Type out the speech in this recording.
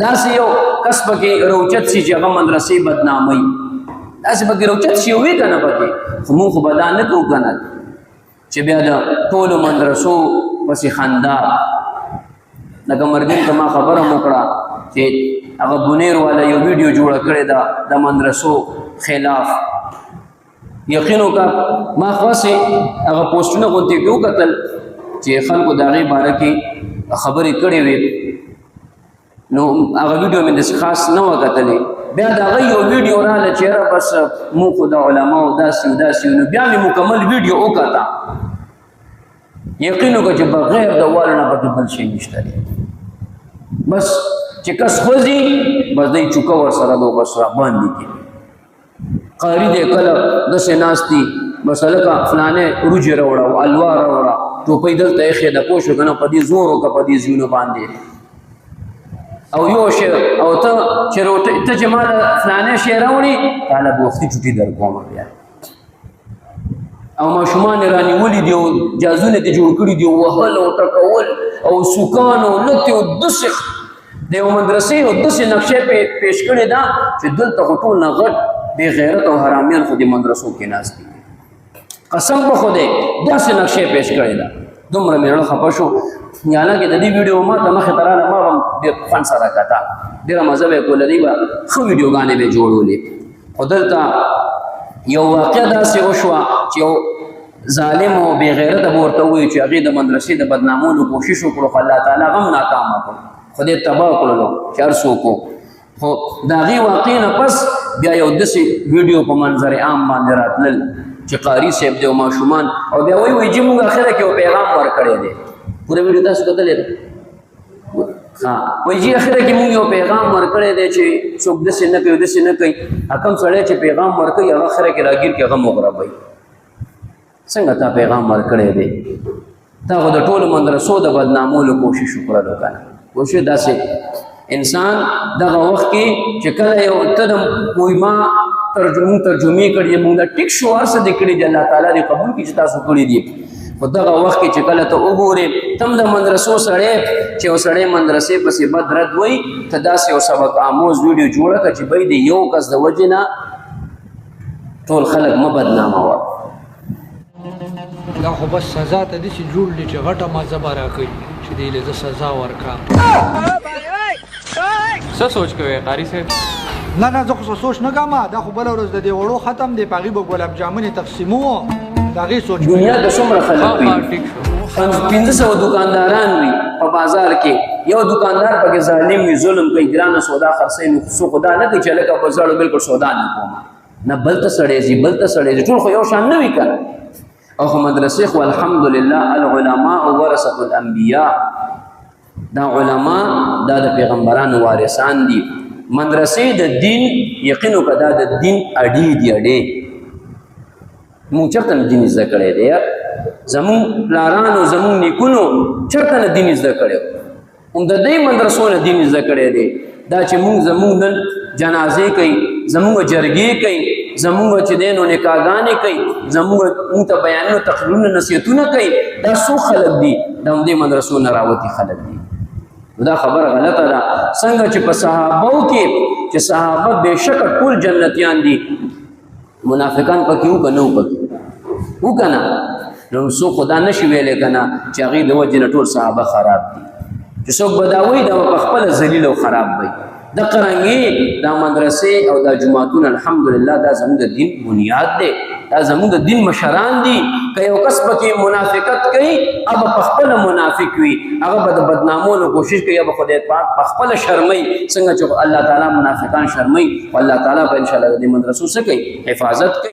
داسې یو کس پکې روچت شي چې هغه مدرسې بدناموي داسې پکې روچت شي وي که نه پکې خو موږ خو به دا نه کوو که نه چې بیا د ټولو مدرسو پسې خندا لکه ملګري ته ما خبره مو کړه چې هغه بونیر والا یو ویډیو جوړه کړې ده د مدرسو خلاف یقین وکړه ما خاصې هغه پوسټونه غونډې کې وکتل چې خلکو د هغې باره کې خبرې کړې وې نو هغه ویډیو مې داسې خاص نه وه کتلې بیا د هغه یو ویډیو راغله چې یاره بس موږ خو د علماو داسې و داسې نو بیا مې مکمل ویډیو وکته یقین وکړه چې بغیر د والو نه پکې بل شی نشته دی بس چې کس خوځي بس دی چوکه ورسره دو بس را باندې کړي قاري دی کله داسې ناست دي بس هلکه فلانې روجې راوړه او الوا راوړه ټوپۍ دلته ایښې ده پوه شو که نه په دې زور وکړه په دې زیونو باندې او یو شی او ته چې ما د فلانې شی راوړي تاله به وختي چوټي در کومه بیا او ماشومان یې رانیولي دي او جازونه دې جوړ کړي دي وهل او ټکول او سوکان او لتې او داسې د یو مدرسې او داسې نقشې پیش کړې ده چې دلته خو ټول نه غټ بې غیرت او حرامیان خو دې مدرسو کې ناست دي قسم په خدای داسې نقشې پیش کړې ده دومره مې زړه خفه شو حالانکې د دې ویډیو ما ته مخې ته راغله ما به هم ډېر فن سره کته ډېره مزه به یې کوله دوی به ښه ویډیوګانې به یې جوړولې خو دلته یو واقع داسې وشوه چې یو ظالم او بې غیرته به ورته ووایي چې هغې د مدرسې د بدنامولو کوشش وکړو خو الله تعالی هغه هم ناکامه کړو خدای تباه کړلو چې هر څوک خو د هغې واقع نه پس بیا یو داسې ویډیو په منظر عام باندې راتلل چې قاري صاحب دی او ماشومان او بیا وایي چې موږ اخره کې یو پیغام ورکړی دی پوره ویډیو تاسو کتلی ده وایي چې اخره کې موږ یو پیغام ورکړی دی چې څوک داسې نه کوي داسې نه کوي کوم سړی چې پیغام ورکوي هغه اخره کې راګیر کې هغه مغربوي څنګه تا پیغام ورکړی دی تا خو د ټولو مدرسو د بدنامولو کوشش وکړلو که نه کوشش داسې انسان دغه وخت کې چې کله یو ته د ما ترجمې کړي موږ د ټیک شو هر څه دې کړي دي الله تعالی دې قبول کړي چې تاسو کړي دي خو دغه وخت کې چې کله ته وګورې تم د مدرسو سړی چې یو سړی مدرسې پسې بد رد وایي ته داسې یو سبق آموز ویډیو جوړه کړه چې بی د یو کس د وجې نه ټول خلک مه بدناموه دا خو بس سزا ته داسې جوړ دی چې غټه مزه به راکوي چې دې له زه سزا ورکړم څه سوچ کوې قاري صاحب نه نه زه خو سوچ نه کوم دا خو بله ورځ د دې وړو ختم دی په هغې به ګلاب جامونې تقسیموو د هغې سوچ دنیا د څومره خلک وي 1500 دکانداران وي په بازار کې یو دکاندار پکې ظالم وي ظلم کوي ګرانه سودا خرڅوي نو څوک خدا نه کوي چې لکه په زړو بالکل سودا نه کوم نه بل ته سړی ځي بل ته سړی ځي ټول خو یو شان نه وي که او خو مدرسې خو الحمدلله العلماء ورثة الانبیاء دا علما دا د پیغمبرانو وارثان دي مدرسې د دین یقین وکړه دا د دین اډې دي اډې مونږ چېرته نه دین زده کړی دی یار زمونږ پلارانو زمونږ نیکونو چېرته نه دین زده کړی هم د دې مدرسو نه دین زده کړی دی دا چې مونږ زمونږ نن جنازې کوي زمونږ جرګې کوي زمونږ چې دی نو نکاحګانې کوي زمونږ ته بیانونه تقریرونه نصیحتونه کوي دا څو خلک دي د همدې مدرسو نه راوتي خلک دي دا خبره غلطه ده څنګه چې په صحابو کې چې صحابه بېشکه ټول جنتیان دي منافقان پکې وو که نه وو پکې وو که نه نو څوک خو دا نشي ویلی که نه چې هغې د وجې نه ټول صحابه خراب دي چې څوک به دا وایي دا به په خپله ذلیل او خراب وي د قرنګې دا مدرسې او دا جوماتونه الحمدلله دا زموږ د دین بنیاد دی دا زموږ د دین مشران دي که یو کس پکې منافقت کوي هغه په خپله منافق وي هغه به د بدنامولو کوشش کوي یا به خدای پاک په خپله شرموي څنګه چې الله تعالی منافقان شرموي او الله تعالی به انشاءالله د دې مدرسو څه کوي حفاظت کوي